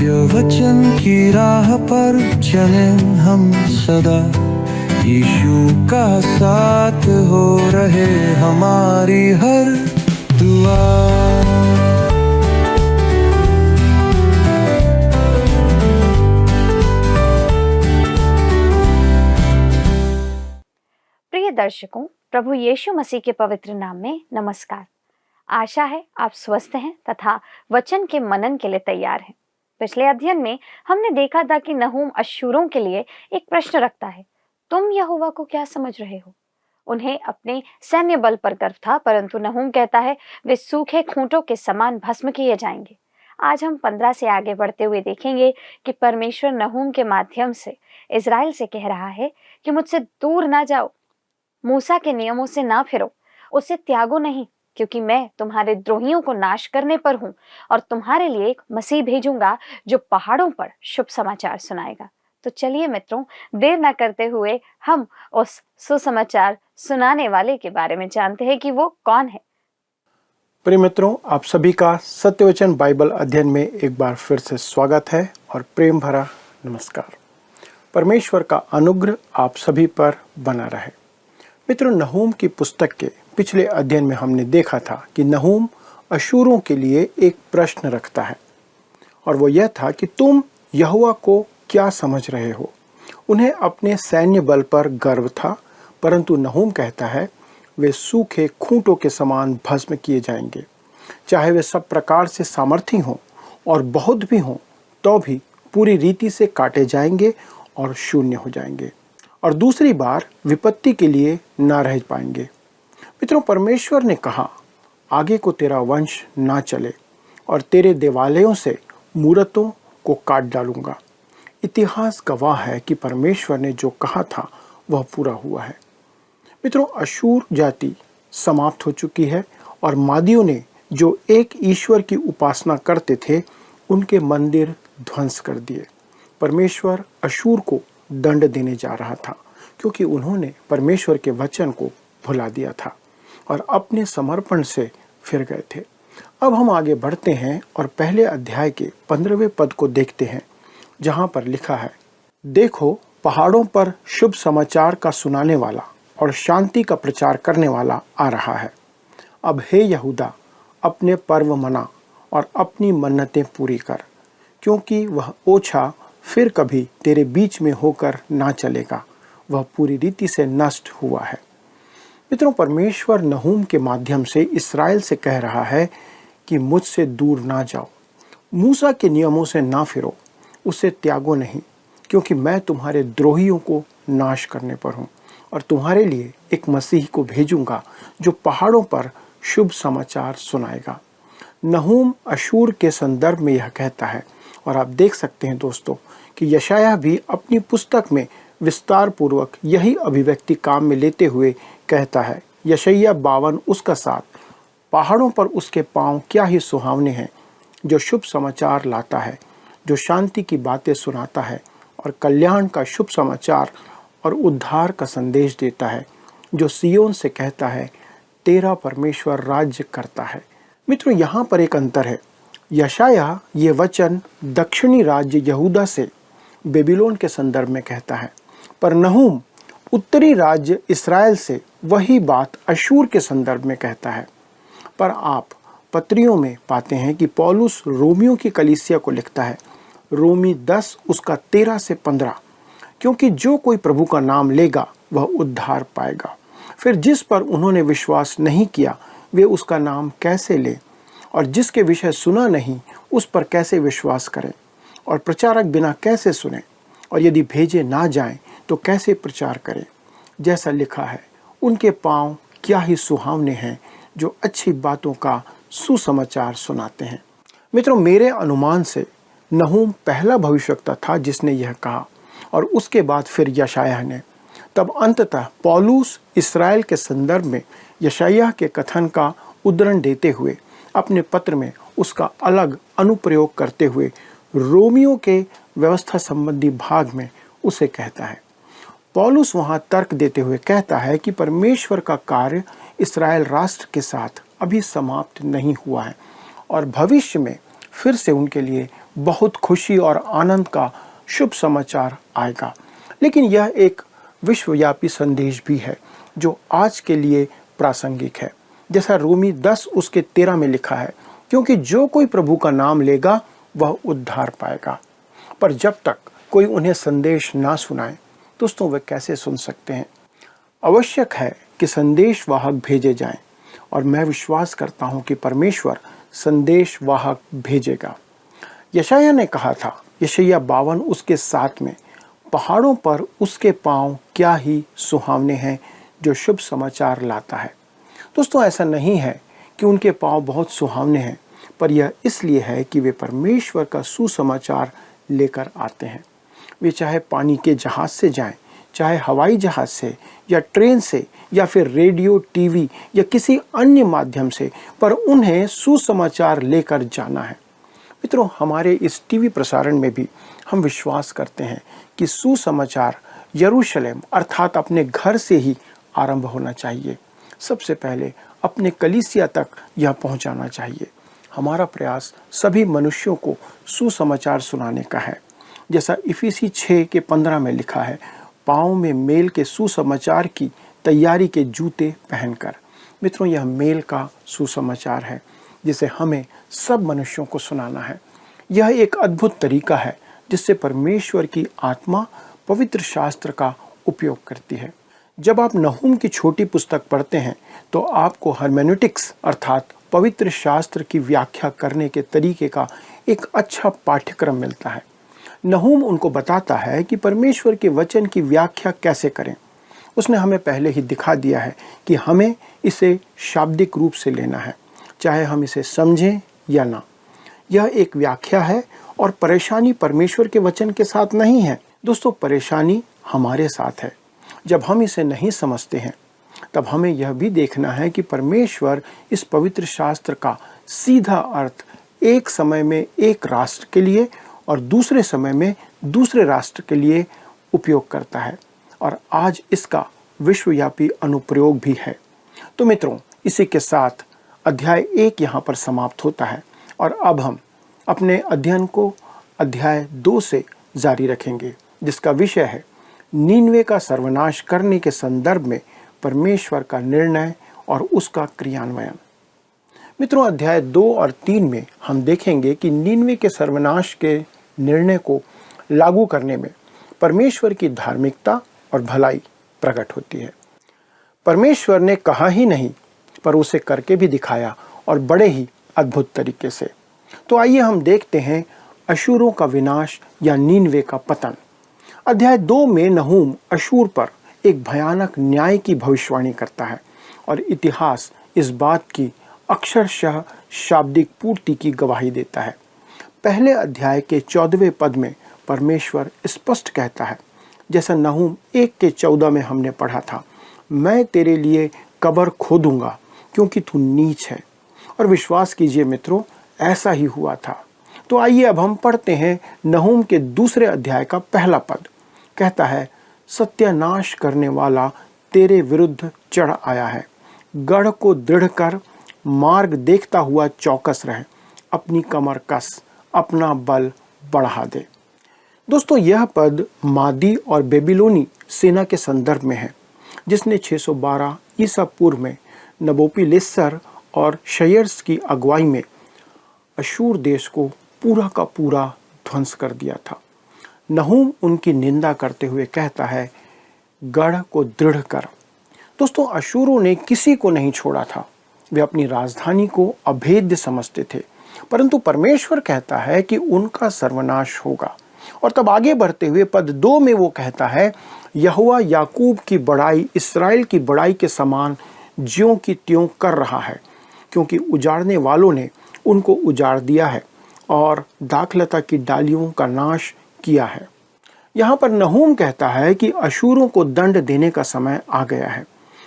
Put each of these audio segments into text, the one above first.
सत्य वचन की राह पर चले हम सदा, यीशु का साथ हो रहे हमारी हर दुआ। प्रिय दर्शकों, प्रभु यीशु मसीह के पवित्र नाम में नमस्कार। आशा है आप स्वस्थ हैं तथा वचन के मनन के लिए तैयार हैं। पिछले अध्ययन में हमने देखा था कि नहूम अश्शूरों के लिए एक प्रश्न रखता है, तुम यहोवा को क्या समझ रहे हो? उन्हें अपने सैन्य बल पर गर्व था, परंतु नहूम कहता है वे सूखे खूंटों के समान भस्म किए जाएंगे। आज हम 15 से आगे बढ़ते हुए देखेंगे कि परमेश्वर नहूम के माध्यम से इजराइल से कह रहा है कि मुझसे दूर ना जाओ, मूसा के नियमों से ना फिरो, उसे त्यागो नहीं, क्योंकि मैं तुम्हारे द्रोहियों को नाश करने पर हूं और तुम्हारे लिए एक मसीह भेजूंगा जो पहाड़ों पर शुभ समाचार सुनाएगा। तो चलिए मित्रों, देर न करते हुए हम उस सुसमाचार सुनाने वाले के बारे में जानते हैं कि वो कौन है। प्रिय मित्रों, आप सभी का सत्यवचन बाइबल अध्ययन में एक बार फिर से स्वागत है और प्रेम भरा नमस्कार। परमेश्वर का अनुग्रह आप सभी पर बना रहे। मित्रों, नहूम की पुस्तक के पिछले अध्ययन में हमने देखा था कि नहूम अश्शूरों के लिए एक प्रश्न रखता है और वो यह था कि तुम यहोवा को क्या समझ रहे हो। उन्हें अपने सैन्य बल पर गर्व था, परंतु नहूम कहता है वे सूखे खूंटों के समान भस्म किए जाएंगे। चाहे वे सब प्रकार से सामर्थी हों और बहुत भी हों, तो भी पूरी रीति से काटे जाएंगे और शून्य हो जाएंगे और दूसरी बार विपत्ति के लिए ना रह पाएंगे। मित्रों, परमेश्वर ने कहा, आगे को तेरा वंश ना चले और तेरे देवालयों से मूरतों को काट डालूंगा। इतिहास गवाह है कि परमेश्वर ने जो कहा था वह पूरा हुआ है। मित्रों, अश्शूर जाति समाप्त हो चुकी है और मादियों ने जो एक ईश्वर की उपासना करते थे उनके मंदिर ध्वंस कर दिए। परमेश्वर अश्शूर को दंड देने जा रहा था क्योंकि उन्होंने परमेश्वर के वचन को भुला दिया था और अपने समर्पण से फिर गए थे। अब हम आगे बढ़ते हैं और पहले अध्याय के 15वें पद को देखते हैं, जहां पर लिखा है, देखो पहाड़ों पर शुभ समाचार का सुनाने वाला और शांति का प्रचार करने वाला आ रहा है। अब हे यहूदा, अपने पर्व मना और अपनी मन्नतें पूरी कर, क्योंकि वह ओछा फिर कभी तेरे बीच में होकर ना चलेगा, वह पूरी रीति से नष्ट हुआ है। मित्रों, परमेश्वर नहूम के माध्यम से इस्राएल से कह रहा है कि मुझसे दूर ना जाओ, मूसा के नियमों से ना फिरो, उसे त्यागो नहीं, क्योंकि मैं तुम्हारे द्रोहियों को नाश करने पर हूँ और तुम्हारे लिए एक मसीह को भेजूंगा जो पहाड़ों पर शुभ समाचार सुनाएगा। नहूम अश्शूर के संदर्भ में यह कहता है और आप देख सकते हैं दोस्तों कि यशायाह भी अपनी पुस्तक में विस्तार पूर्वक यही अभिव्यक्ति काम में लेते हुए कहता है। यशायाह 52 उसका 7, पहाड़ों पर उसके पांव क्या ही सुहावने हैं, जो शुभ समाचार लाता है, जो शांति की बातें सुनाता है और कल्याण का शुभ समाचार और उद्धार का संदेश देता है, जो सियोन से कहता है तेरा परमेश्वर राज्य करता है। मित्रों, यहाँ पर एक अंतर है। यशायाह ये वचन दक्षिणी राज्य यहूदा से बेबीलोन के संदर्भ में कहता है, पर नहूम उत्तरी राज्य इस्राएल से वही बात अश्शूर के संदर्भ में कहता है। पर आप पत्रियों में पाते हैं कि पौलुस रोमियों की कलीसिया को लिखता है, रोमी 10 उसका 13 से 15, क्योंकि जो कोई प्रभु का नाम लेगा वह उद्धार पाएगा। फिर जिस पर उन्होंने विश्वास नहीं किया वे उसका नाम कैसे लें, और जिसके विषय सुना नहीं उस पर कैसे विश्वास करें, और प्रचारक बिना कैसे सुने, और यदि भेजे ना जाएं तो कैसे प्रचार करें। जैसा लिखा है, उनके पांव क्या ही सुहावने हैं जो अच्छी बातों का सुसमाचार सुनाते हैं। मित्रों, मेरे अनुमान से नहूम पहला भविष्यवक्ता था जिसने यह कहा और उसके बाद फिर यशायाह ने। तब अंततः पौलुस इस्राएल के संदर्भ में यशायाह के कथन का उद्धरण देते हुए अपने पत्र में उसका अलग अनुप्रयोग करते हुए रोमियो के व्यवस्था संबंधी भाग में उसे कहता है। पौलुस वहां तर्क देते हुए कहता है कि परमेश्वर का कार्य इस्राएल राष्ट्र के साथ अभी समाप्त नहीं हुआ है और भविष्य में फिर से उनके लिए बहुत खुशी और आनंद का शुभ समाचार आएगा। लेकिन यह एक विश्वव्यापी संदेश भी है जो आज के लिए प्रासंगिक है। जैसा रोमी 10 उसके 13 में लिखा है, क्योंकि जो कोई प्रभु का नाम लेगा वह उद्धार पाएगा। पर जब तक कोई उन्हें संदेश ना सुनाए दोस्तों, वे कैसे सुन सकते हैं? आवश्यक है कि संदेश वाहक भेजे जाएं, और मैं विश्वास करता हूं कि परमेश्वर संदेश वाहक भेजेगा। यशायाह ने कहा था, यशायाह 52 उसके 7 में, पहाड़ों पर उसके पांव क्या ही सुहावने हैं जो शुभ समाचार लाता है। दोस्तों, ऐसा नहीं है कि उनके पांव बहुत सुहावने हैं, पर यह इसलिए है कि वे परमेश्वर का सुसमाचार लेकर आते हैं। वे चाहे पानी के जहाज से जाएं, चाहे हवाई जहाज से या ट्रेन से या फिर रेडियो, टीवी या किसी अन्य माध्यम से, पर उन्हें सुसमाचार लेकर जाना है। मित्रों, हमारे इस टीवी प्रसारण में भी हम विश्वास करते हैं कि सुसमाचार यरूशलेम अर्थात अपने घर से ही आरंभ होना चाहिए। सबसे पहले अपने कलीसिया तक यह पहुंचाना चाहिए। हमारा प्रयास सभी मनुष्यों को सुसमाचार सुनाने का है। जैसा इफिसी 6 के 15 में लिखा है, पाँव में मेल के सुसमाचार की तैयारी के जूते पहनकर। मित्रों, यह मेल का सुसमाचार है जिसे हमें सब मनुष्यों को सुनाना है। यह एक अद्भुत तरीका है जिससे परमेश्वर की आत्मा पवित्र शास्त्र का उपयोग करती है। जब आप नहूम की छोटी पुस्तक पढ़ते हैं तो आपको हर्मेनेटिक्स अर्थात पवित्र शास्त्र की व्याख्या करने के तरीके का एक अच्छा पाठ्यक्रम मिलता है। नहूम उनको बताता है कि परमेश्वर के वचन की व्याख्या कैसे करें। उसने हमें पहले ही दिखा दिया है कि हमें इसे शाब्दिक रूप से लेना है, चाहे हम इसे समझें या ना। यह एक व्याख्या है और परेशानी परमेश्वर के वचन के साथ नहीं है। दोस्तों, परेशानी हमारे साथ है। जब हम इसे नहीं समझते हैं तब हमें यह भी देखना है कि परमेश्वर इस पवित्र शास्त्र का सीधा अर्थ एक समय में एक राष्ट्र के लिए और दूसरे समय में दूसरे राष्ट्र के लिए उपयोग करता है, और आज इसका विश्वव्यापी अनुप्रयोग भी है। तो मित्रों, इसी के साथ अध्याय 1 यहाँ पर समाप्त होता है, और अब हम अपने अध्ययन को अध्याय 2 से जारी रखेंगे, जिसका विषय है नीनवे का सर्वनाश करने के संदर्भ में परमेश्वर का निर्णय और उसका क्रियान्वयन। मित्रों, अध्याय 2 और 3 में हम देखेंगे कि नीनवे के सर्वनाश के निर्णय को लागू करने में परमेश्वर की धार्मिकता और भलाई प्रकट होती है। परमेश्वर ने कहा ही नहीं पर उसे करके भी दिखाया, और बड़े ही अद्भुत तरीके से। तो आइए हम देखते हैं अशूरों का विनाश या नीनवे का पतन। अध्याय 2 में नहूम अशूर पर एक भयानक न्याय की भविष्यवाणी करता है, और इतिहास इस बात की अक्षरशः शाब्दिक पूर्ति की गवाही देता है। पहले अध्याय के 14वें पद में परमेश्वर स्पष्ट कहता है, जैसा नहूम 1 के 14 में हमने पढ़ा था, मैं तेरे लिए कब्र खोदूंगा क्योंकि तू नीच है। और विश्वास कीजिए मित्रों, ऐसा ही हुआ था। तो आइए अब हम पढ़ते हैं नहूम के दूसरे अध्याय का पहला पद। कहता है, सत्यानाश करने वाला तेरे विरुद्ध चढ़ आया है, गढ़ को दृढ़ कर, मार्ग देखता हुआ चौकस रह, अपनी कमर कस, अपना बल बढ़ा दे। दोस्तों, यह पद मादी और बेबीलोनी सेना के संदर्भ में है, जिसने 612 ईसा पूर्व में नबोपिलेसर और शयर्स की अगुवाई में अशूर देश को पूरा का पूरा ध्वंस कर दिया था। नहूम उनकी निंदा करते हुए कहता है, गढ़ को दृढ़ कर। दोस्तों, अशूरों ने किसी को नहीं छोड़ा था। वे अपनी राजधानी को अभेद्य समझते थे, परंतु परमेश्वर कहता है कि उनका सर्वनाश होगा। और तब आगे बढ़ते हुए पद 2 में वो कहता है, यहोवा याकूब की बड़ाई इस्राएल की बड़ाई के समान ज्यों की त्यों कर रहा है, क्योंकि उजाड़ने वालों ने उनको उजाड़ दिया है और दाखलता की डालियों का नाश किया है। यहाँ पर नहूम कहता है कि अशूरों को दंड देने का समय आ गया है,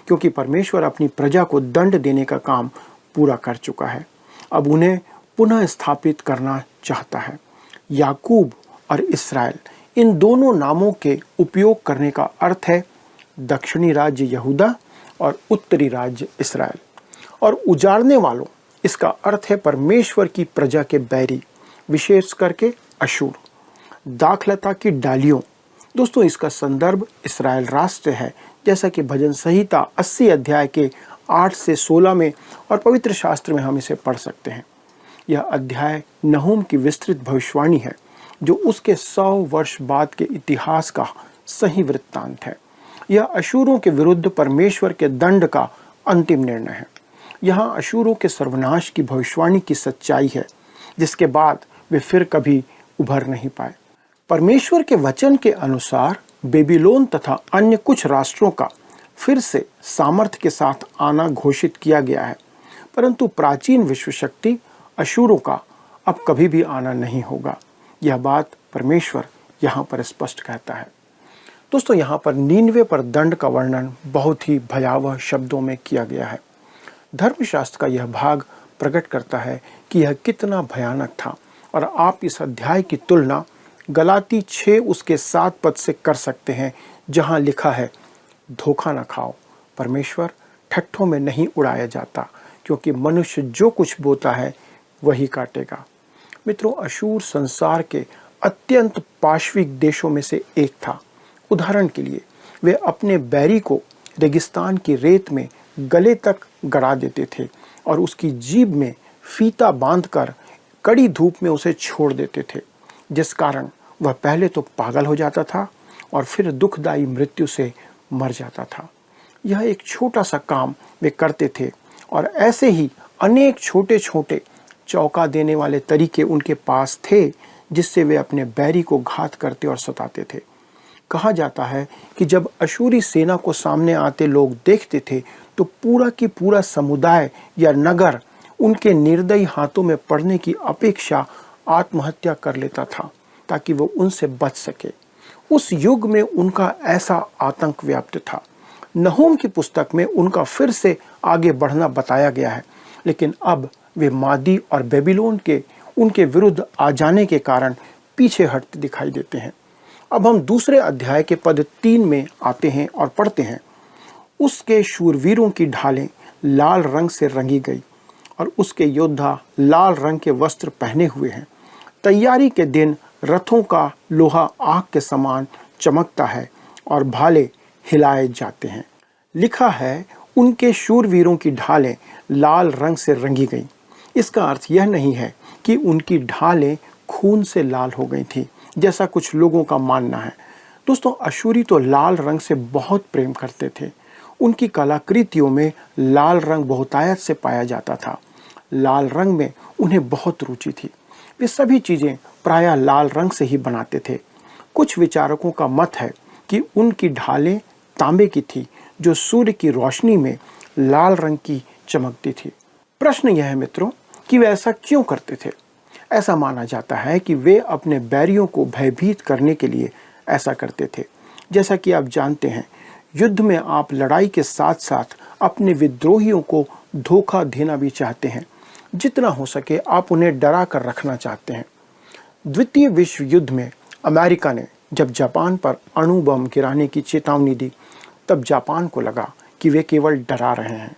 क्योंकि परमेश्वर अपनी प्रजा को दंड देने का काम पूरा कर चुका है। अब उन्हें पुनः स्थापित करना चाहता है। याकूब और इस्राएल, इन दोनों नामों के उपयोग करने का अर्थ है दक्षिणी राज्य यहूदा और उत्तरी राज्य इस्राएल। और उजाड़ने वालों, इसका अर्थ है परमेश्वर की प्रजा के बैरी, विशेष करके अशूर। दाखलता की डालियों, दोस्तों इसका संदर्भ इस्राएल राष्ट्र है, जैसा कि भजन संहिता 80 अध्याय के 8 से 16 में और पवित्र शास्त्र में हम इसे पढ़ सकते हैं। यह अध्याय नहूम की विस्तृत भविष्यवाणी है, जो उसके 100 वर्ष बाद के इतिहास का सही वृत्तांत है। यह अशूरों के विरुद्ध परमेश्वर के दंड का अंतिम निर्णय है। यहाँ अशूरों के सर्वनाश की भविष्यवाणी की सच्चाई है, जिसके बाद वे फिर कभी उभर नहीं पाए। परमेश्वर के वचन के अनुसार बेबीलोन तथा अन्य कुछ राष्ट्रों का फिर से सामर्थ्य के साथ आना घोषित किया गया है, परंतु प्राचीन विश्व शक्ति अशूरों का अब कभी भी आना नहीं होगा। यह बात परमेश्वर यहाँ पर स्पष्ट कहता है। दोस्तों, यहाँ पर नीनवे पर दंड का वर्णन बहुत ही भयावह शब्दों में किया गया है। धर्मशास्त्र का यह भाग प्रकट करता है कि यह कितना भयानक था, और आप इस अध्याय की तुलना गलाती 6 उसके 7 पद से कर सकते हैं, जहाँ लिखा है, धोखा न खाओ, परमेश्वर ठट्ठों में नहीं उड़ाया जाता, क्योंकि मनुष्य जो कुछ बोता है वही काटेगा। मित्रों, अशूर संसार के अत्यंत पाशविक देशों में से एक था। उदाहरण के लिए, वे अपने बैरी को रेगिस्तान की रेत में गले तक गड़ा देते थे और उसकी जीभ में फीता बांधकर कड़ी धूप में उसे छोड़ देते थे, जिस कारण वह पहले तो पागल हो जाता था और फिर दुखदायी मृत्यु से मर जाता था। यह एक छोटा सा काम वे करते थे, और ऐसे ही अनेक छोटे छोटे चौंका देने वाले तरीके उनके पास थे, जिससे वे अपने बैरी को घात करते और सताते थे। कहा जाता है कि जब अशूरी सेना को सामने आते लोग देखते थे, तो पूरा की पूरा समुदाय या नगर उनके निर्दयी हाथों में पड़ने की अपेक्षा आत्महत्या कर लेता था, ताकि वो उनसे बच सके। उस युग में उनका ऐसा आतंक व्याप्त था। नहूम की पुस्तक में उनका फिर से आगे बढ़ना बताया गया है, लेकिन अब वे मादी और बेबीलोन के उनके विरुद्ध आ जाने के कारण पीछे हटते दिखाई देते हैं। अब हम दूसरे अध्याय के पद 3 में आते हैं और पढ़ते हैं, उसके शूरवीरों की ढालें लाल रंग से रंगी गई और उसके योद्धा लाल रंग के वस्त्र पहने हुए हैं। तैयारी के दिन रथों का लोहा आग के समान चमकता है और भाले हिलाए जाते हैं। लिखा है, उनके शूरवीरों की ढालें लाल रंग से रंगी गई। इसका अर्थ यह नहीं है कि उनकी ढालें खून से लाल हो गई थी, जैसा कुछ लोगों का मानना है। दोस्तों, अशूरी तो लाल रंग से बहुत प्रेम करते थे। उनकी कलाकृतियों में लाल रंग बहुतायत से पाया जाता था। लाल रंग में उन्हें बहुत रुचि थी। वे सभी चीज़ें प्रायः लाल रंग से ही बनाते थे। कुछ विचारकों का मत है कि उनकी ढालें तांबे की थी, जो सूर्य की रोशनी में लाल रंग की चमकती थी। प्रश्न यह है मित्रों कि वे ऐसा क्यों करते थे। ऐसा माना जाता है कि वे अपने बैरियों को भयभीत करने के लिए ऐसा करते थे। जैसा कि आप जानते हैं, युद्ध में आप लड़ाई के साथ साथ अपने विद्रोहियों को धोखा देना भी चाहते हैं। जितना हो सके आप उन्हें डरा कर रखना चाहते हैं। द्वितीय विश्व युद्ध में अमेरिका ने जब जापान पर अणु बम गिराने की चेतावनी दी, तब जापान को लगा कि वे केवल डरा रहे हैं।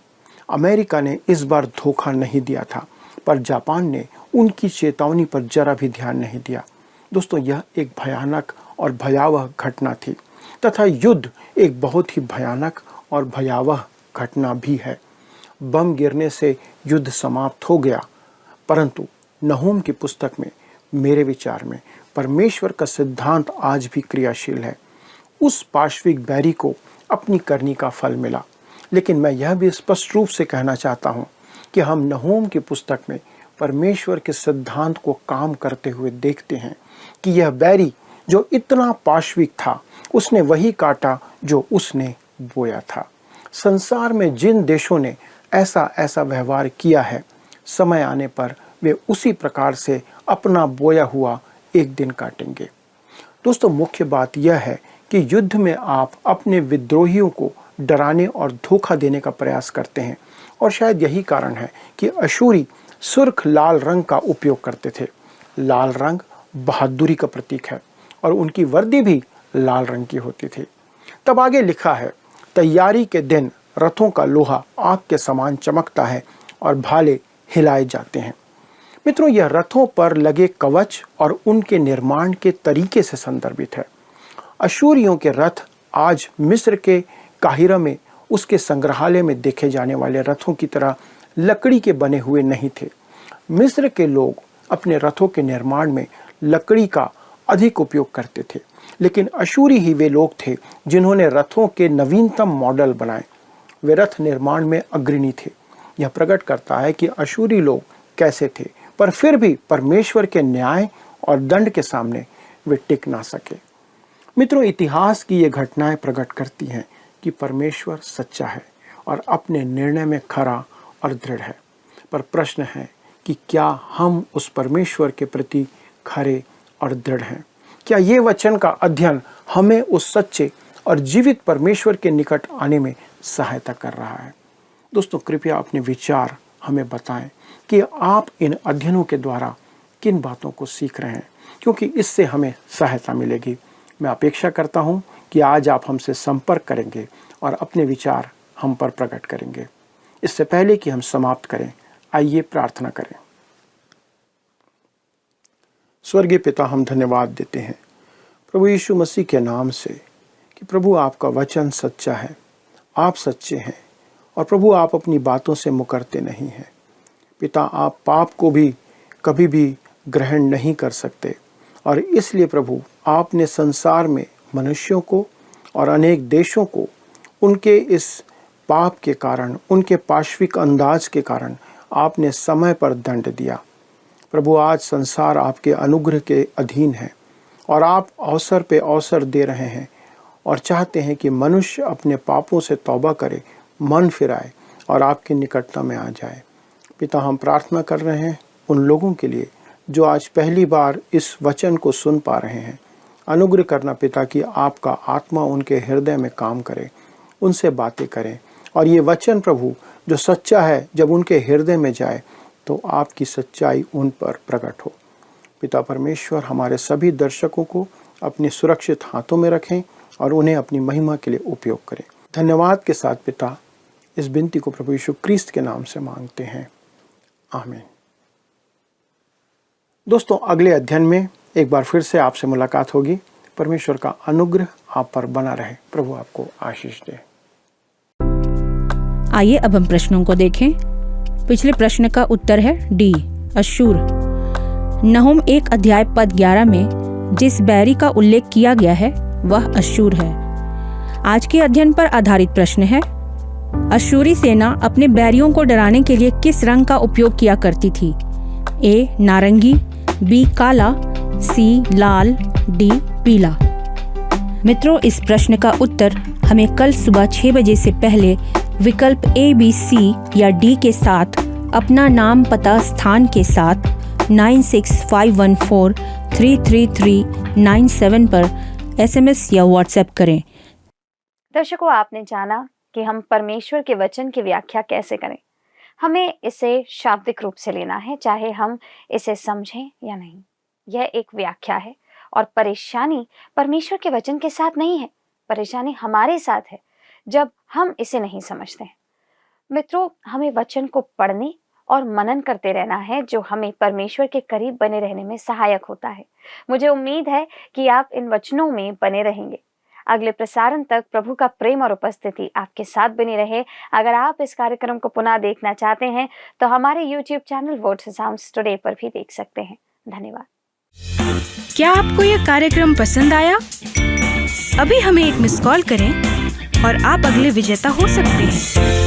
अमेरिका ने इस बार धोखा नहीं दिया था, पर जापान ने उनकी चेतावनी पर जरा भी ध्यान नहीं दिया। दोस्तों, यह एक भयानक और भयावह घटना थी, तथा युद्ध एक बहुत ही भयानक और भयावह घटना भी है। बम गिरने से युद्ध समाप्त हो गया, परंतु नहूम की पुस्तक में मेरे विचार में परमेश्वर का सिद्धांत आज भी क्रियाशील है। उस पाशविक बैरी को अपनी करनी का फल मिला, लेकिन मैं यह भी स्पष्ट रूप से कहना चाहता हूँ कि हम नहूम की पुस्तक में परमेश्वर के सिद्धांत को काम करते हुए देखते हैं कि यह बैरी जो इतना पाशविक था, उसने वही काटा जो उसने बोया था। संसार में जिन देशों ने ऐसा ऐसा व्यवहार किया है, समय आने पर वे उसी प्रकार से अपना बोया हुआ एक दिन काटेंगे। दोस्तों, मुख्य बात यह है कि युद्ध में आप अपने विद्रोहियों को डराने और धोखा देने का प्रयास करते हैं, और शायद यही कारण है कि अशूरी सुर्ख लाल रंग का उपयोग करते थे। लाल रंग बहादुरी का प्रतीक है और उनकी वर्दी भी लाल रंग की होती थी। तब आगे लिखा है, तैयारी के दिन रथों का लोहा आग के समान चमकता है और भाले हिलाए जाते हैं। मित्रों, यह रथों पर लगे कवच और उनके निर्माण के तरीके से संदर्भित है। अशूरियों के रथ आज मिस्र के काहिरा में उसके संग्रहालय में देखे जाने वाले रथों की तरह लकड़ी के बने हुए नहीं थे। मिस्र के लोग अपने रथों के निर्माण में लकड़ी का अधिक उपयोग करते थे, लेकिन अशूरी ही वे लोग थे जिन्होंने रथों के नवीनतम मॉडल बनाए। वे रथ निर्माण में अग्रणी थे। यह प्रकट करता है कि अशूरी लोग कैसे थे, पर फिर भी परमेश्वर के न्याय और दंड के सामने वे टिक ना सके। मित्रों, इतिहास की ये घटनाएं प्रकट करती हैं कि परमेश्वर सच्चा है और अपने निर्णय में खरा और दृढ़ है। पर प्रश्न है कि क्या हम उस परमेश्वर के प्रति खरे और दृढ़ हैं? क्या ये वचन का अध्ययन हमें उस सच्चे और जीवित परमेश्वर के निकट आने में सहायता कर रहा है? दोस्तों, कृपया अपने विचार हमें बताएं कि आप इन अध्ययनों के द्वारा किन बातों को सीख रहे हैं, क्योंकि इससे हमें सहायता मिलेगी। मैं अपेक्षा करता हूं कि आज आप हमसे संपर्क करेंगे और अपने विचार हम पर प्रकट करेंगे। इससे पहले कि हम समाप्त करें, आइए प्रार्थना करें। स्वर्गीय पिता, हम धन्यवाद देते हैं प्रभु यीशु मसीह के नाम से कि प्रभु आपका वचन सच्चा है, आप सच्चे हैं और प्रभु आप अपनी बातों से मुकरते नहीं हैं। पिता, आप पाप को भी कभी भी ग्रहण नहीं कर सकते और इसलिए प्रभु आपने संसार में मनुष्यों को और अनेक देशों को उनके इस पाप के कारण, उनके पाशविक अंदाज के कारण आपने समय पर दंड दिया। प्रभु, आज संसार आपके अनुग्रह के अधीन है और आप अवसर पे अवसर दे रहे हैं और चाहते हैं कि मनुष्य अपने पापों से तौबा करे, मन फिराए और आपकी निकटता में आ जाए। पिता, हम प्रार्थना कर रहे हैं उन लोगों के लिए जो आज पहली बार इस वचन को सुन पा रहे हैं। अनुग्रह करना पिता कि आपका आत्मा उनके हृदय में काम करे, उनसे बातें करें और ये वचन प्रभु जो सच्चा है, जब उनके हृदय में जाए तो आपकी सच्चाई उन पर प्रकट हो। पिता परमेश्वर, हमारे सभी दर्शकों को अपने सुरक्षित हाथों में रखें और उन्हें अपनी महिमा के लिए उपयोग करें। धन्यवाद के साथ पिता, इस विनती को प्रभु यीशु क्रिस्त के नाम से मांगते हैं, आमीन। दोस्तों, अगले अध्ययन में एक बार फिर से आपसे मुलाकात होगी। परमेश्वर का अनुग्रह आप पर बना रहे। प्रभु आपको आशीष दे। आइए अब हम प्रश्नों को देखें। पिछले प्रश्न का उत्तर है डी, अश्शूर। नहूम 1 अध्याय पद 11 में जिस बैरी का उल्लेख किया गया है वह अश्शूर है। आज के अध्ययन पर आधारित प्रश्न है, अश्शूरी सेना अपने बैरियों को डराने के लिए किस रंग का उपयोग किया करती थी? ए नारंगी, बी काला, सी लाल, डी पीला। मित्रों, इस प्रश्न का उत्तर हमें कल सुबह 6 बजे से पहले विकल्प ए, बी, सी या डी के साथ अपना नाम, पता, स्थान के साथ 9651433397 पर SMS या WhatsApp करें। दर्शकों, आपने जाना कि हम परमेश्वर के वचन की व्याख्या कैसे करें। हमें इसे शाब्दिक रूप से लेना है, चाहे हम इसे समझें या नहीं। यह एक व्याख्या है और परेशानी परमेश्वर के वचन के साथ नहीं है, परेशानी हमारे साथ है जब हम इसे नहीं समझते हैं। मित्रों, हमें वचन को पढ़ने और मनन करते रहना है, जो हमें परमेश्वर के करीब बने रहने में सहायक होता है। मुझे उम्मीद है कि आप इन वचनों में बने रहेंगे। अगले प्रसारण तक प्रभु का प्रेम और उपस्थिति आपके साथ बनी रहे। अगर आप इस कार्यक्रम को पुनः देखना चाहते हैं तो हमारे YouTube channel words and sounds today पर भी देख सकते हैं। धन्यवाद। क्या आपको यह कार्यक्रम पसंद आया? अभी हमें एक मिस कॉल करें और आप अगले विजेता हो सकते हैं।